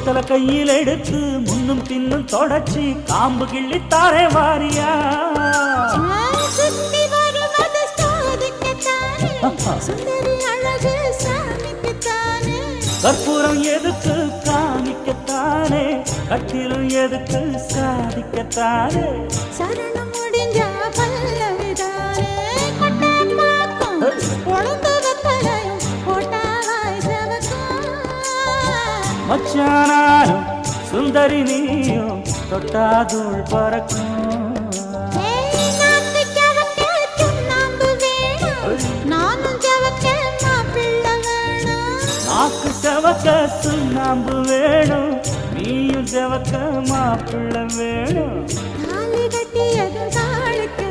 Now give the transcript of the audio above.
வெத்தலை கையில் எடுத்து முன்னும் பின்னும் தொடச்சி காம்பு கிள்ளி தாரே வாரியா சுத்தி வருவது சோதிக்கத்தானே சுந்தரி அழகு சாமிக்குத்தானே கற்பூரம் எதுக்கு காமிக்கத்தானே கட்டிலும் எதுக்கு சாதிக்கத்தானே சரணம் முடிஞ்ச பல்லவிதானே கொட்டை பாக்கும் பொழுது வெத்தலையும் போட்டாவாய் செவக்கும் மச்சானாலும் சுந்தரி நீயும் தொட்டாதூள் பறக்கும் நாக்கு செவக்க சுண்ணாம்பு வேணும் நீயும் செவக்க மாப்பிள்ள வேணும் தாலி கட்டியது தாளுக்கு